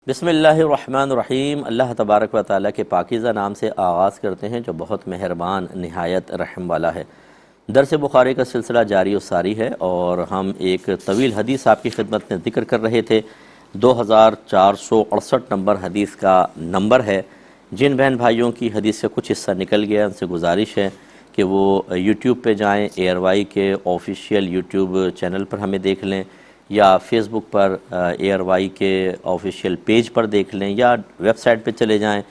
بسم اللہ الرحمن الرحیم۔ اللہ تبارک و تعالیٰ کے پاکیزہ نام سے آغاز کرتے ہیں جو بہت مہربان نہایت رحم والا ہے۔ درس بخاری کا سلسلہ جاری و ساری ہے اور ہم ایک طویل حدیث آپ کی خدمت میں ذکر کر رہے تھے۔ 2468 نمبر حدیث کا نمبر ہے۔ جن بہن بھائیوں کی حدیث سے کچھ حصہ نکل گیا ان سے گزارش ہے کہ وہ یوٹیوب پہ جائیں، اے آر وائی کے آفیشیل یوٹیوب چینل پر ہمیں دیکھ لیں، یا فیس بک پر اے آر وائی کے آفیشیل پیج پر دیکھ لیں، یا ویب سائٹ پہ چلے جائیں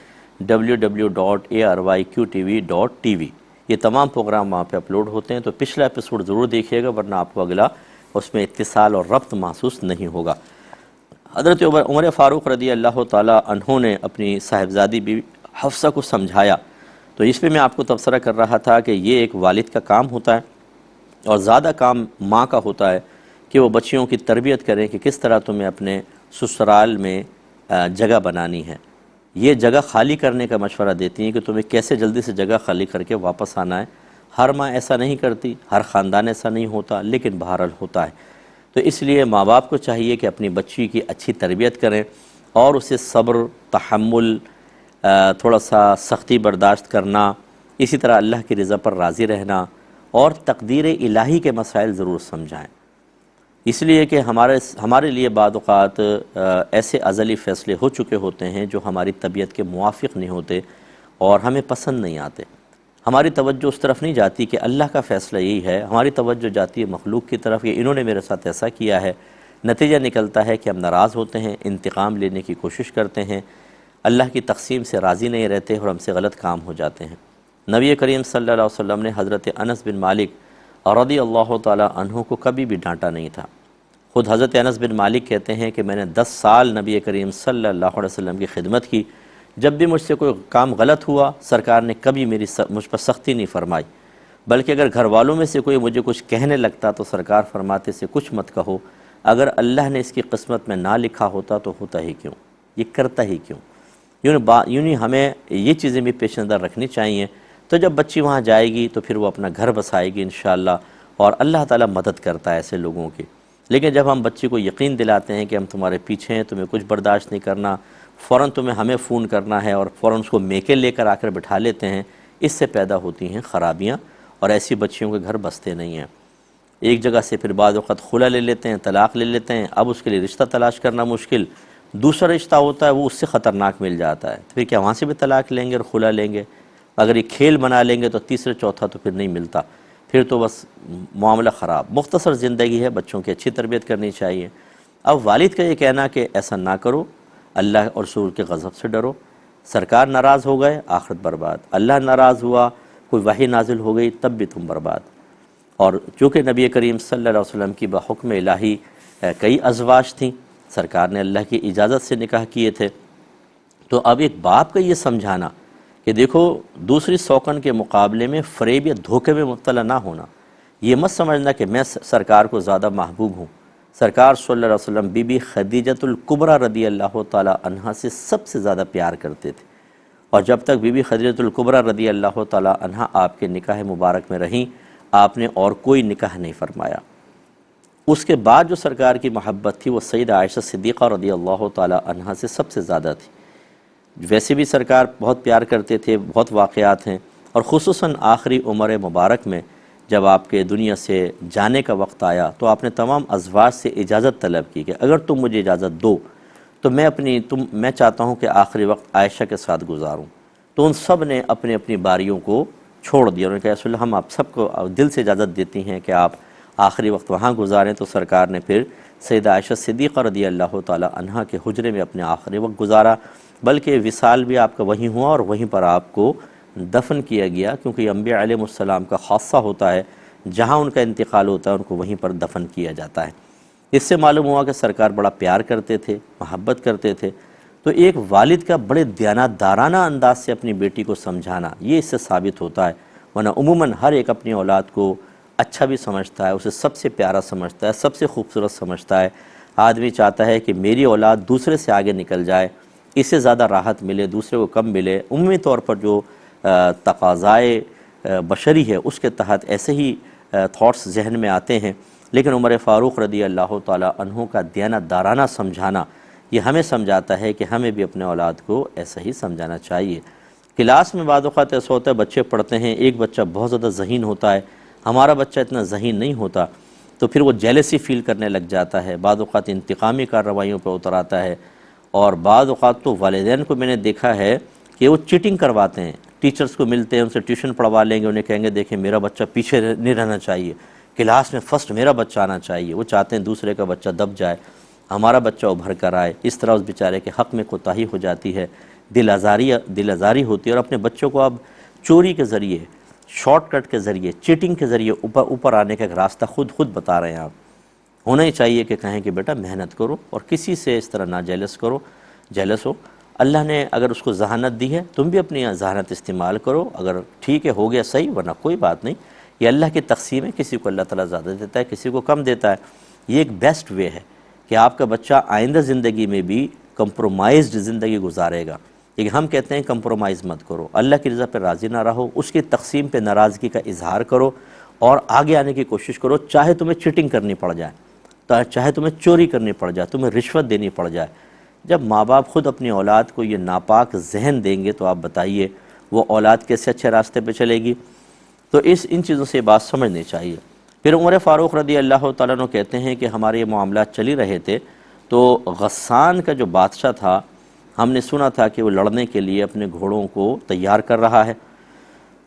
www.arvyqtv.tv۔ یہ تمام پروگرام وہاں پہ اپلوڈ ہوتے ہیں، تو پچھلا ایپیسوڈ ضرور دیکھیے گا ورنہ آپ کو اگلا اس میں اتصال اور ربط محسوس نہیں ہوگا۔ حضرت عمر فاروق رضی اللہ تعالیٰ عنہ نے اپنی صاحبزادی بیوی حفصہ کو سمجھایا، تو اس پہ میں آپ کو تبصرہ کر رہا تھا کہ یہ ایک والد کا کام ہوتا ہے اور زیادہ کام ماں کا ہوتا ہے کہ وہ بچیوں کی تربیت کریں کہ کس طرح تمہیں اپنے سسرال میں جگہ بنانی ہے۔ یہ جگہ خالی کرنے کا مشورہ دیتی ہیں کہ تمہیں کیسے جلدی سے جگہ خالی کر کے واپس آنا ہے۔ ہر ماں ایسا نہیں کرتی، ہر خاندان ایسا نہیں ہوتا، لیکن بہرحال ہوتا ہے۔ تو اس لیے ماں باپ کو چاہیے کہ اپنی بچی کی اچھی تربیت کریں اور اسے صبر، تحمل، تھوڑا سا سختی برداشت کرنا، اسی طرح اللہ کی رضا پر راضی رہنا اور تقدیر الہی کے مسائل ضرور سمجھائیں۔ اس لیے کہ ہمارے لیے بعض اوقات ایسے ازلی فیصلے ہو چکے ہوتے ہیں جو ہماری طبیعت کے موافق نہیں ہوتے اور ہمیں پسند نہیں آتے۔ ہماری توجہ اس طرف نہیں جاتی کہ اللہ کا فیصلہ یہی ہے، ہماری توجہ جاتی ہے مخلوق کی طرف کہ انہوں نے میرے ساتھ ایسا کیا ہے۔ نتیجہ نکلتا ہے کہ ہم ناراض ہوتے ہیں، انتقام لینے کی کوشش کرتے ہیں، اللہ کی تقسیم سے راضی نہیں رہتے اور ہم سے غلط کام ہو جاتے ہیں۔ نبی کریم صلی اللہ علیہ وسلم نے حضرت انس بن مالک رضی اللہ تعالیٰ عنہ کو کبھی بھی ڈانٹا نہیں تھا۔ خود حضرت انس بن مالک کہتے ہیں کہ میں نے 10 سال نبی کریم صلی اللہ علیہ وسلم کی خدمت کی، جب بھی مجھ سے کوئی کام غلط ہوا سرکار نے کبھی مجھ پر سختی نہیں فرمائی، بلکہ اگر گھر والوں میں سے کوئی مجھے کچھ کہنے لگتا تو سرکار فرماتے سے کچھ مت کہو، اگر اللہ نے اس کی قسمت میں نہ لکھا ہوتا تو ہوتا ہی کیوں، یہ کرتا ہی کیوں۔ یوں ہمیں یہ چیزیں بھی پیش نظر رکھنی چاہیے۔ تو جب بچی وہاں جائے گی تو پھر وہ اپنا گھر بسائے گی انشاءاللہ، اور اللہ تعالیٰ مدد کرتا ہے ایسے لوگوں کی۔ لیکن جب ہم بچی کو یقین دلاتے ہیں کہ ہم تمہارے پیچھے ہیں، تمہیں کچھ برداشت نہیں کرنا، فوراً ہمیں فون کرنا ہے اور فوراً اس کو میکے لے کر آ کر بٹھا لیتے ہیں، اس سے پیدا ہوتی ہیں خرابیاں اور ایسی بچیوں کے گھر بستے نہیں ہیں۔ ایک جگہ سے پھر بعض وقت خلا لے لیتے ہیں، طلاق لے لیتے ہیں، اب اس کے لیے رشتہ تلاش کرنا مشکل، دوسرا رشتہ ہوتا ہے وہ اس سے خطرناک مل جاتا ہے، پھر کیا وہاں سے بھی طلاق لیں گے اور خلا لیں گے؟ اگر یہ کھیل بنا لیں گے تو تیسرے چوتھا تو پھر نہیں ملتا، پھر تو بس معاملہ خراب۔ مختصر زندگی ہے، بچوں کی اچھی تربیت کرنی چاہیے۔ اب والد کا یہ کہنا کہ ایسا نہ کرو، اللہ اور رسول کے غضب سے ڈرو، سرکار ناراض ہو گئے آخرت برباد، اللہ ناراض ہوا کوئی وحی نازل ہو گئی تب بھی تم برباد۔ اور چونکہ نبی کریم صلی اللہ علیہ وسلم کی بحکم الہی کئی ازواج تھیں، سرکار نے اللہ کی اجازت سے نکاح کیے تھے، تو اب ایک باپ کا یہ سمجھانا کہ دیکھو دوسری سوکن کے مقابلے میں فریب یا دھوکے میں مبتلا نہ ہونا، یہ مت سمجھنا کہ میں سرکار کو زیادہ محبوب ہوں۔ سرکار صلی اللہ علیہ وسلم بی بی خدیجۃ الکبریٰ رضی اللہ تعالی عنہا سے سب سے زیادہ پیار کرتے تھے، اور جب تک بی بی خدیجۃ الکبریٰ رضی اللہ تعالی عنہا آپ کے نکاح مبارک میں رہیں، آپ نے اور کوئی نکاح نہیں فرمایا۔ اس کے بعد جو سرکار کی محبت تھی وہ سیدہ عائشہ صدیقہ رضی اللہ تعالی عنہا سے سب سے زیادہ تھی۔ ویسے بھی سرکار بہت پیار کرتے تھے، بہت واقعات ہیں، اور خصوصاً آخری عمر مبارک میں جب آپ کے دنیا سے جانے کا وقت آیا تو آپ نے تمام ازواج سے اجازت طلب کی کہ اگر تم مجھے اجازت دو تو میں چاہتا ہوں کہ آخری وقت عائشہ کے ساتھ گزاروں۔ تو ان سب نے اپنی اپنی باریوں کو چھوڑ دیا، انہوں نے کہا رسول اللہ ہم آپ سب کو دل سے اجازت دیتی ہیں کہ آپ آخری وقت وہاں گزاریں۔ تو سرکار نے پھر سیدہ عائشہ صدیقہ رضی اللہ تعالی عنہا کے حجرے میں اپنے آخری وقت گزارا، بلکہ وصال بھی آپ کا وہیں ہوا اور وہیں پر آپ کو دفن کیا گیا، کیونکہ یہ انبیاء علیہ السلام کا خاصہ ہوتا ہے، جہاں ان کا انتقال ہوتا ہے ان کو وہیں پر دفن کیا جاتا ہے۔ اس سے معلوم ہوا کہ سرکار بڑا پیار کرتے تھے، محبت کرتے تھے۔ تو ایک والد کا بڑے دیانتدارانہ انداز سے اپنی بیٹی کو سمجھانا، یہ اس سے ثابت ہوتا ہے، ورنہ عموماً ہر ایک اپنی اولاد کو اچھا بھی سمجھتا ہے، اسے سب سے پیارا سمجھتا ہے، سب سے خوبصورت سمجھتا ہے۔ آدمی چاہتا ہے کہ میری اولاد دوسرے سے آگے نکل جائے، اس سے زیادہ راحت ملے، دوسرے کو کم ملے۔ عمومی طور پر جو تقاضائے بشری ہے اس کے تحت ایسے ہی تھاٹس ذہن میں آتے ہیں، لیکن عمر فاروق رضی اللہ تعالی عنہ کا دیانتدارانہ سمجھانا یہ ہمیں سمجھاتا ہے کہ ہمیں بھی اپنے اولاد کو ایسا ہی سمجھانا چاہیے۔ کلاس میں بعض اوقات ایسا ہوتا ہے بچے پڑھتے ہیں، ایک بچہ بہت زیادہ ذہین ہوتا ہے، ہمارا بچہ اتنا ذہین نہیں ہوتا، تو پھر وہ جیلسی فیل کرنے لگ جاتا ہے، بعض اوقات انتقامی کارروائیوں پہ اتر آتا ہے، اور بعض اوقات تو والدین کو میں نے دیکھا ہے کہ وہ چیٹنگ کرواتے ہیں، ٹیچرز کو ملتے ہیں، ان سے ٹیوشن پڑھوا لیں گے، انہیں کہیں گے دیکھیں میرا بچہ پیچھے نہیں رہنا چاہیے، کلاس میں فرسٹ میرا بچہ آنا چاہیے، وہ چاہتے ہیں دوسرے کا بچہ دب جائے، ہمارا بچہ ابھر کر آئے، اس طرح اس بیچارے کے حق میں کوتاہی ہو جاتی ہے، دل آزاری ہوتی ہے، اور اپنے بچوں کو اب چوری کے ذریعے، شارٹ کٹ کے ذریعے، چیٹنگ کے ذریعے اوپر آنے کا ایک راستہ خود بتا رہے ہیں آپ۔ ہونا ہی چاہیے کہ کہیں کہ بیٹا محنت کرو اور کسی سے اس طرح نہ جیلس ہو، اللہ نے اگر اس کو ذہانت دی ہے تم بھی اپنی ذہانت استعمال کرو، اگر ٹھیک ہے ہو گیا صحیح، ورنہ کوئی بات نہیں، یہ اللہ کی تقسیم ہے، کسی کو اللہ تعالیٰ زیادہ دیتا ہے کسی کو کم دیتا ہے۔ یہ ایک بیسٹ وے ہے کہ آپ کا بچہ آئندہ زندگی میں بھی کمپرومائزڈ زندگی گزارے گا، لیکن ہم کہتے ہیں کمپرومائز مت کرو، اللہ کی رضا پہ راضی نہ رہو، اس کی تقسیم پہ ناراضگی کا اظہار کرو اور آگے آنے کی کوشش کرو، چاہے تمہیں چیٹنگ کرنی پڑ جائے، چاہے تمہیں چوری کرنی پڑ جائے، تمہیں رشوت دینی پڑ جائے۔ جب ماں باپ خود اپنی اولاد کو یہ ناپاک ذہن دیں گے تو آپ بتائیے وہ اولاد کیسے اچھے راستے پہ چلے گی؟ تو ان چیزوں سے یہ بات سمجھنی چاہیے۔ پھر عمر فاروق رضی اللہ تعالیٰ عنہ کہتے ہیں کہ ہمارے یہ معاملات چلی رہے تھے تو غسان کا جو بادشاہ تھا، ہم نے سنا تھا کہ وہ لڑنے کے لیے اپنے گھوڑوں کو تیار کر رہا ہے،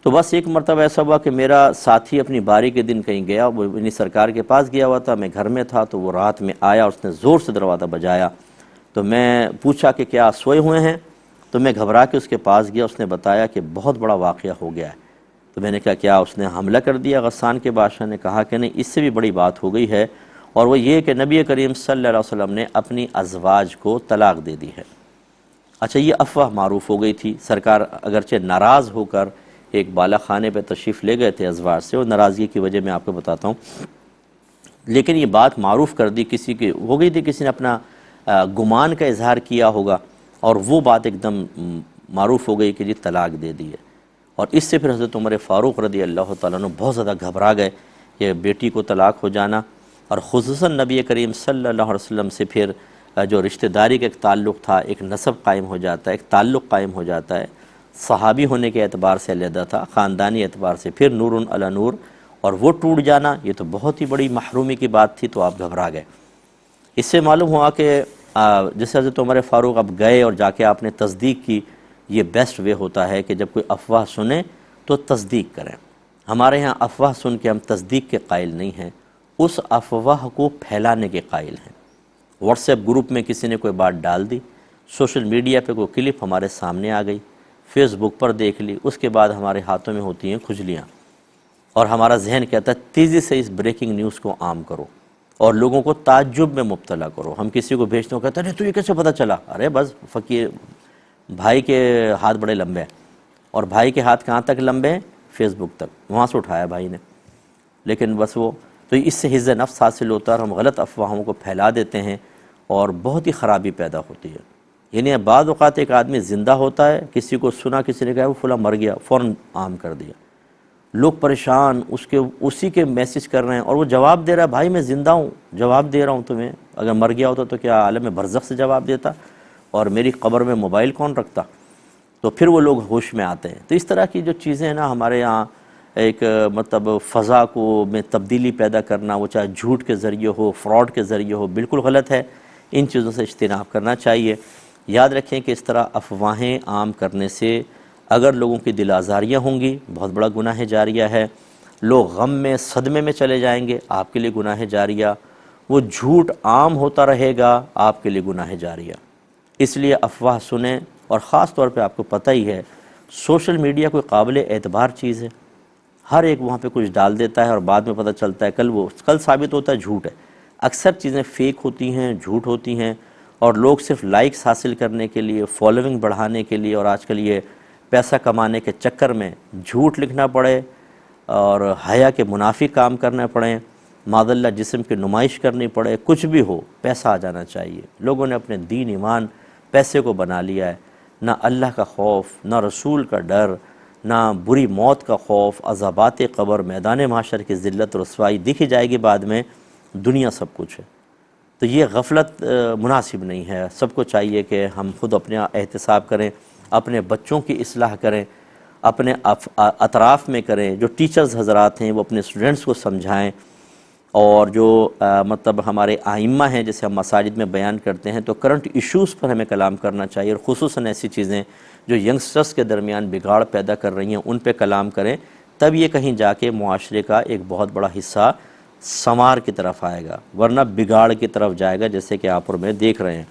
تو بس ایک مرتبہ ایسا ہوا کہ میرا ساتھی اپنی باری کے دن کہیں گیا، وہ انہی سرکار کے پاس گیا ہوا تھا، میں گھر میں تھا، تو وہ رات میں آیا، اس نے زور سے دروازہ بجایا، تو میں پوچھا کہ کیا سوئے ہوئے ہیں؟ تو میں گھبرا کے اس کے پاس گیا، اس نے بتایا کہ بہت بڑا واقعہ ہو گیا ہے۔ تو میں نے کہا کیا اس نے حملہ کر دیا؟ غسان کے بادشاہ نے کہا کہ نہیں، اس سے بھی بڑی بات ہو گئی ہے، اور وہ یہ کہ نبی کریم صلی اللہ علیہ وسلم نے اپنی ازواج کو طلاق دے دی ہے۔ اچھا، یہ افواہ معروف ہو گئی تھی، سرکار اگرچہ ناراض ہو کر ایک بالا خانے پہ تشریف لے گئے تھے ازواج سے، اور ناراضگی کی وجہ میں آپ کو بتاتا ہوں، لیکن یہ بات معروف کر دی، کسی کی ہو گئی تھی، کسی نے اپنا گمان کا اظہار کیا ہوگا، اور وہ بات ایک دم معروف ہو گئی کہ جی طلاق دے دی ہے، اور اس سے پھر حضرت عمر فاروق رضی اللہ تعالیٰ عنہ بہت زیادہ گھبرا گئے کہ بیٹی کو طلاق ہو جانا، اور خصوصاً نبی کریم صلی اللہ علیہ وسلم سے پھر جو رشتہ داری کا ایک تعلق تھا، ایک نسب قائم ہو جاتا ہے، ایک تعلق قائم ہو جاتا ہے، صحابی ہونے کے اعتبار سے علیحدہ تھا، خاندانی اعتبار سے پھر نور علی نور، اور وہ ٹوٹ جانا یہ تو بہت ہی بڑی محرومی کی بات تھی، تو آپ گھبرا گئے۔ اس سے معلوم ہوا کہ جیسے حضرت عمر فاروق اب گئے اور جا کے آپ نے تصدیق کی، یہ بیسٹ وے ہوتا ہے کہ جب کوئی افواہ سنیں تو تصدیق کریں۔ ہمارے ہاں افواہ سن کے ہم تصدیق کے قائل نہیں ہیں، اس افواہ کو پھیلانے کے قائل ہیں۔ واٹس ایپ گروپ میں کسی نے کوئی بات ڈال دی، سوشل میڈیا پہ کوئی کلپ ہمارے سامنے آ گئی، فیس بک پر دیکھ لی، اس کے بعد ہمارے ہاتھوں میں ہوتی ہیں کھجلیاں، اور ہمارا ذہن کہتا ہے تیزی سے اس بریکنگ نیوز کو عام کرو اور لوگوں کو تعجب میں مبتلا کرو۔ ہم کسی کو بھیجتے ہیں، کہتے ہیں تو یہ کیسے پتہ چلا؟ ارے بس فقیر بھائی کے ہاتھ بڑے لمبے ہیں، اور بھائی کے ہاتھ کہاں تک لمبے ہیں؟ فیس بک تک، وہاں سے اٹھایا بھائی نے، لیکن بس وہ تو اس سے حفظ نفس حاصل ہوتا ہے، اور ہم غلط افواہوں کو پھیلا دیتے ہیں اور بہت ہی خرابی پیدا ہوتی ہے۔ یعنی بعض اوقات ایک آدمی زندہ ہوتا ہے، کسی کو سنا، کسی نے کہا وہ فلاں مر گیا، فوراً عام کر دیا، لوگ پریشان اسی کے میسج کر رہے ہیں، اور وہ جواب دے رہا ہے بھائی میں زندہ ہوں، جواب دے رہا ہوں تمہیں، اگر مر گیا ہوتا تو کیا عالم برزخ سے جواب دیتا، اور میری قبر میں موبائل کون رکھتا؟ تو پھر وہ لوگ ہوش میں آتے ہیں۔ تو اس طرح کی جو چیزیں ہیں نا ہمارے یہاں، ایک مطلب فضا کو میں تبدیلی پیدا کرنا، وہ چاہے جھوٹ کے ذریعے ہو، فراڈ کے ذریعے ہو، بالکل غلط ہے، ان چیزوں سے اجتناب کرنا چاہیے۔ یاد رکھیں کہ اس طرح افواہیں عام کرنے سے اگر لوگوں کی دل آزاریاں ہوں گی، بہت بڑا گناہ جاریہ ہے، لوگ غم میں صدمے میں چلے جائیں گے، آپ کے لیے گناہ جاریہ، وہ جھوٹ عام ہوتا رہے گا، آپ کے لیے گناہ جاریہ۔ اس لیے افواہ سنیں، اور خاص طور پہ آپ کو پتہ ہی ہے سوشل میڈیا کوئی قابل اعتبار چیز ہے، ہر ایک وہاں پہ کچھ ڈال دیتا ہے اور بعد میں پتہ چلتا ہے کل ثابت ہوتا ہے جھوٹ ہے۔ اکثر چیزیں فیک ہوتی ہیں، جھوٹ ہوتی ہیں، اور لوگ صرف لائکس حاصل کرنے کے لیے، فالوونگ بڑھانے کے لیے، اور آج کل یہ پیسہ کمانے کے چکر میں جھوٹ لکھنا پڑے اور حیا کے منافی کام کرنا پڑیں، معاذ اللہ جسم کی نمائش کرنی پڑے، کچھ بھی ہو پیسہ آ جانا چاہیے۔ لوگوں نے اپنے دین ایمان پیسے کو بنا لیا ہے، نہ اللہ کا خوف، نہ رسول کا ڈر، نہ بری موت کا خوف، عذابات قبر، میدان محشر کی ذلت و رسوائی، دیکھی جائے گی بعد میں، دنیا سب کچھ ہے۔ تو یہ غفلت مناسب نہیں ہے۔ سب کو چاہیے کہ ہم خود اپنے احتساب کریں، اپنے بچوں کی اصلاح کریں، اپنے اطراف میں کریں، جو ٹیچرز حضرات ہیں وہ اپنے اسٹوڈنٹس کو سمجھائیں، اور جو مطلب ہمارے ائمہ ہیں جیسے ہم مساجد میں بیان کرتے ہیں، تو کرنٹ ایشوز پر ہمیں کلام کرنا چاہیے، اور خصوصاً ایسی چیزیں جو ینگسٹرز کے درمیان بگاڑ پیدا کر رہی ہیں ان پہ کلام کریں، تب یہ کہیں جا کے معاشرے کا ایک بہت بڑا حصہ سنوار کی طرف آئے گا، ورنہ بگاڑ کی طرف جائے گا، جیسے کہ آپ اور میں دیکھ رہے ہیں۔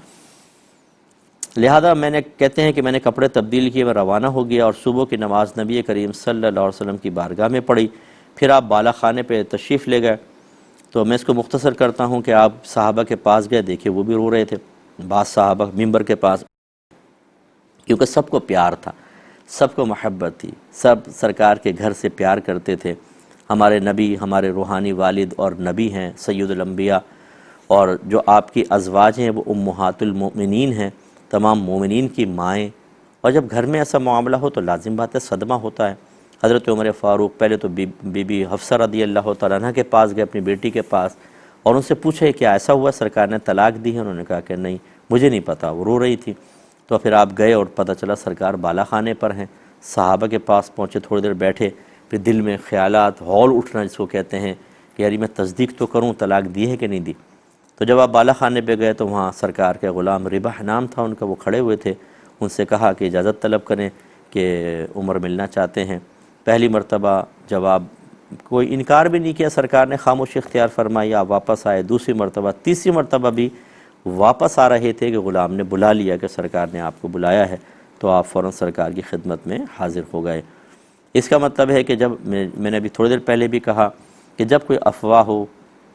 لہذا کہتے ہیں کہ میں نے کپڑے تبدیل کیے، میں روانہ ہو گیا اور صبح کی نماز نبی کریم صلی اللہ علیہ وسلم کی بارگاہ میں پڑھی، پھر آپ بالا خانے پہ تشریف لے گئے۔ تو میں اس کو مختصر کرتا ہوں کہ آپ صحابہ کے پاس گئے، دیکھے وہ بھی رو رہے تھے، بعض صحابہ ممبر کے پاس، کیونکہ سب کو پیار تھا، سب کو محبت تھی، سب سرکار کے گھر سے پیار کرتے تھے۔ ہمارے نبی ہمارے روحانی والد اور نبی ہیں، سید الانبیاء، اور جو آپ کی ازواج ہیں وہ امہات المؤمنین ہیں، تمام مومنین کی مائیں، اور جب گھر میں ایسا معاملہ ہو تو لازم بات ہے صدمہ ہوتا ہے۔ حضرت عمر فاروق پہلے تو بی بی حفصہ رضی اللہ تعالیٰ عنہ کے پاس گئے، اپنی بیٹی کے پاس، اور ان سے پوچھے کہ ایسا ہوا سرکار نے طلاق دی ہے؟ انہوں نے کہا کہ نہیں مجھے نہیں پتہ، وہ رو رہی تھی۔ تو پھر آپ گئے اور پتہ چلا سرکار بالا خانے پر ہیں، صحابہ کے پاس پہنچے، تھوڑی دیر بیٹھے، پھر دل میں خیالات ہول اٹھنا جس کو کہتے ہیں کہ یاری میں تصدیق تو کروں طلاق دی ہے کہ نہیں دی۔ تو جب آپ بالا خانے پہ گئے تو وہاں سرکار کے غلام رباح نام تھا ان کا، وہ کھڑے ہوئے تھے، ان سے کہا کہ اجازت طلب کریں کہ عمر ملنا چاہتے ہیں۔ پہلی مرتبہ جواب کوئی انکار بھی نہیں کیا، سرکار نے خاموشی اختیار فرمائی، آپ واپس آئے، دوسری مرتبہ، تیسری مرتبہ بھی واپس آ رہے تھے کہ غلام نے بلا لیا کہ سرکار نے آپ کو بلایا ہے، تو آپ فوراً سرکار کی خدمت میں حاضر ہو گئے۔ اس کا مطلب ہے کہ جب میں نے ابھی تھوڑی دیر پہلے بھی کہا کہ جب کوئی افواہ ہو،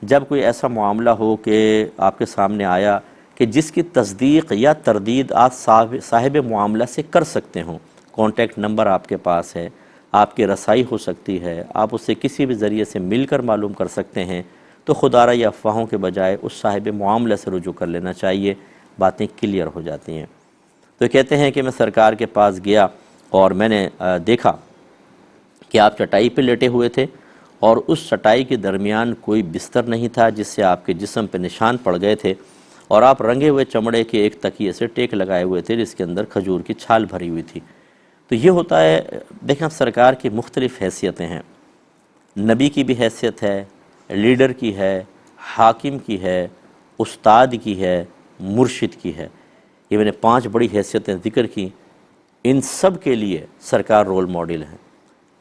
جب کوئی ایسا معاملہ ہو کہ آپ کے سامنے آیا کہ جس کی تصدیق یا تردید آپ صاحب معاملہ سے کر سکتے ہوں، کانٹیکٹ نمبر آپ کے پاس ہے، آپ کی رسائی ہو سکتی ہے، آپ اسے کسی بھی ذریعے سے مل کر معلوم کر سکتے ہیں، تو خدا را یا افواہوں کے بجائے اس صاحب معاملہ سے رجوع کر لینا چاہیے، باتیں کلیئر ہو جاتی ہیں۔ تو کہتے ہیں کہ میں سرکار کے پاس گیا اور میں نے دیکھا کہ آپ چٹائی پہ لیٹے ہوئے تھے، اور اس چٹائی کے درمیان کوئی بستر نہیں تھا جس سے آپ کے جسم پہ نشان پڑ گئے تھے، اور آپ رنگے ہوئے چمڑے کے ایک تکیے سے ٹیک لگائے ہوئے تھے جس کے اندر کھجور کی چھال بھری ہوئی تھی۔ تو یہ ہوتا ہے، دیکھیں سرکار کی مختلف حیثیتیں ہیں، نبی کی بھی حیثیت ہے، لیڈر کی ہے، حاکم کی ہے، استاد کی ہے، مرشد کی ہے۔ یہ میں نے 5 بڑی حیثیتیں ذکر کی، ان سب کے لیے سرکار رول ماڈل ہیں۔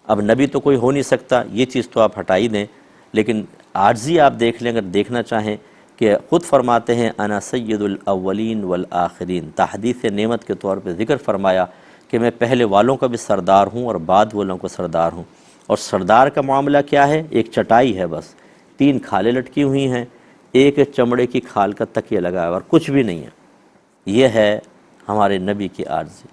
اب نبی تو کوئی ہو نہیں سکتا، یہ چیز تو آپ ہٹائی دیں، لیکن عاجزی آپ دیکھ لیں، اگر دیکھنا چاہیں کہ خود فرماتے ہیں انا سید الاولین والآخرین، تحدیث نعمت کے طور پہ ذکر فرمایا کہ میں پہلے والوں کا بھی سردار ہوں اور بعد والوں کا سردار ہوں۔ اور سردار کا معاملہ کیا ہے؟ ایک چٹائی ہے، بس 3 کھالیں لٹکی ہوئی ہیں، ایک چمڑے کی کھال کا تکیہ لگا ہوا اور کچھ بھی نہیں ہے۔ یہ ہے ہمارے نبی کی عاجزی۔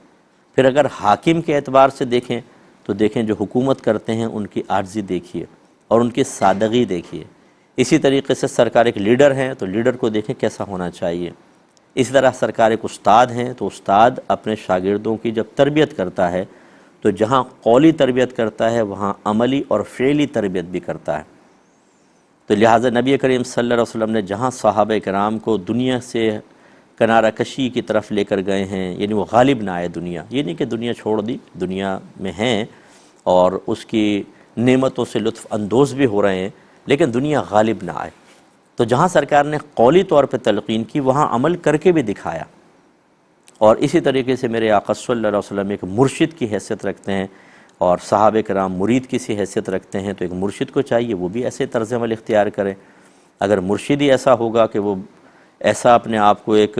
پھر اگر حاکم کے اعتبار سے دیکھیں تو دیکھیں جو حکومت کرتے ہیں ان کی عاجزی دیکھیے اور ان کی سادگی دیکھیے۔ اسی طریقے سے سرکار ایک لیڈر ہیں تو لیڈر کو دیکھیں کیسا ہونا چاہیے۔ اسی طرح سرکار ایک استاد ہیں تو استاد اپنے شاگردوں کی جب تربیت کرتا ہے تو جہاں قولی تربیت کرتا ہے وہاں عملی اور فعلی تربیت بھی کرتا ہے۔ تو لہٰذا نبی کریم صلی اللہ علیہ وسلم نے جہاں صحابہ کرام کو دنیا سے کنارہ کشی کی طرف لے کر گئے ہیں، یعنی وہ غالب نہ آئے دنیا، یہ نہیں کہ دنیا چھوڑ دی، دنیا میں ہیں اور اس کی نعمتوں سے لطف اندوز بھی ہو رہے ہیں، لیکن دنیا غالب نہ آئے۔ تو جہاں سرکار نے قولی طور پہ تلقین کی وہاں عمل کر کے بھی دکھایا۔ اور اسی طریقے سے میرے آقا صلی اللہ علیہ وسلم ایک مرشد کی حیثیت رکھتے ہیں، اور صحابہ کرام مرید کی سی حیثیت رکھتے ہیں، تو ایک مرشد کو چاہیے وہ بھی ایسے طرز عمل اختیار کرے۔ اگر مرشد ہی ایسا ہوگا کہ وہ ایسا اپنے آپ کو ایک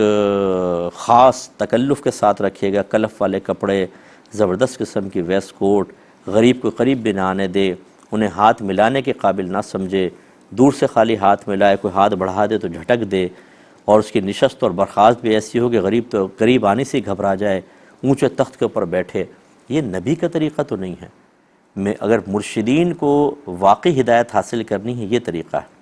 خاص تکلف کے ساتھ رکھے گا، کلف والے کپڑے، زبردست قسم کی ویسٹ کوٹ، غریب کو قریب بھی نہ آنے دے، انہیں ہاتھ ملانے کے قابل نہ سمجھے، دور سے خالی ہاتھ ملائے، کوئی ہاتھ بڑھا دے تو جھٹک دے، اور اس کی نشست اور برخاست بھی ایسی ہو کہ غریب تو قریب آنے سے گھبرا جائے، اونچے تخت کے اوپر بیٹھے، یہ نبی کا طریقہ تو نہیں ہے۔ اگر مرشدین کو واقعی ہدایت حاصل کرنی ہے یہ طریقہ ہے،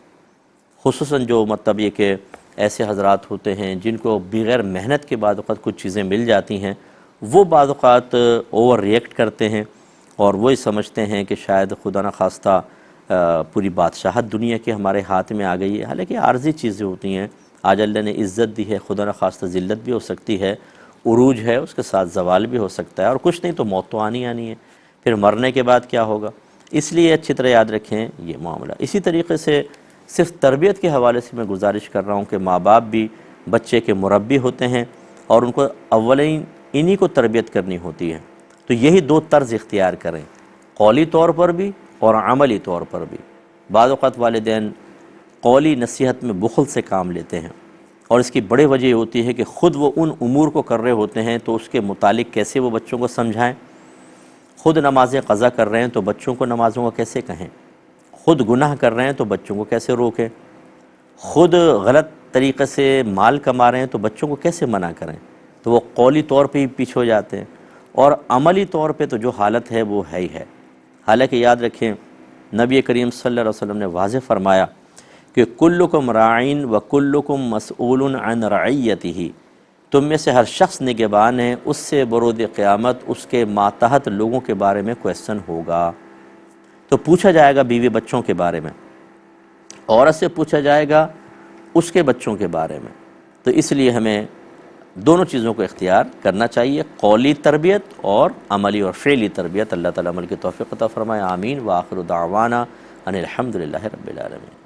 خصوصاً جو مطلب یہ کہ ایسے حضرات ہوتے ہیں جن کو بغیر محنت کے بعد اوقات کچھ چیزیں مل جاتی ہیں، وہ بعض اوقات اوور ریئیکٹ کرتے ہیں اور وہی سمجھتے ہیں کہ شاید خدا نخواستہ پوری بادشاہت دنیا کے ہمارے ہاتھ میں آ گئی ہے، حالانکہ عارضی چیزیں ہوتی ہیں، آج اللہ نے عزت دی ہے، خدا نخواستہ ذلت بھی ہو سکتی ہے، عروج ہے، اس کے ساتھ زوال بھی ہو سکتا ہے، اور کچھ نہیں تو موت تو آنی ہے۔ پھر مرنے کے بعد کیا ہوگا؟ اس لیے اچھی طرح یاد رکھیں یہ معاملہ۔ اسی طریقے سے صرف تربیت کے حوالے سے میں گزارش کر رہا ہوں کہ ماں باپ بھی بچے کے مربی ہوتے ہیں، اور ان کو اولین انہی کو تربیت کرنی ہوتی ہے۔ تو یہی دو طرز اختیار کریں، قولی طور پر بھی اور عملی طور پر بھی۔ بعض اوقات والدین قولی نصیحت میں بخل سے کام لیتے ہیں، اور اس کی بڑی وجہ یہ ہوتی ہے کہ خود وہ ان امور کو کر رہے ہوتے ہیں تو اس کے متعلق کیسے وہ بچوں کو سمجھائیں۔ خود نمازیں قضا کر رہے ہیں تو بچوں کو نمازوں کو کیسے کہیں، خود گناہ کر رہے ہیں تو بچوں کو کیسے روکیں، خود غلط طریقے سے مال کما رہے ہیں تو بچوں کو کیسے منع کریں۔ تو وہ قولی طور پہ ہی پیچھے ہو جاتے ہیں، اور عملی طور پہ تو جو حالت ہے وہ ہے ہی ہے۔ حالانکہ یاد رکھیں نبی کریم صلی اللہ علیہ وسلم نے واضح فرمایا کہ کلکم راعین و کلکم مسئول عن رعیتہ، تم میں سے ہر شخص نگہبان ہے، اس سے برود قیامت اس کے ماتحت لوگوں کے بارے میں کویسچن ہوگا۔ تو پوچھا جائے گا بیوی بچوں کے بارے میں، عورت سے پوچھا جائے گا اس کے بچوں کے بارے میں۔ تو اس لیے ہمیں دونوں چیزوں کو اختیار کرنا چاہیے، قولی تربیت اور عملی اور فعلی تربیت۔ اللہ تعالیٰ عمل کی توفیق عطا فرمائے، آمین۔ وآخر دعوانا ان الحمد للہ رب العالمین۔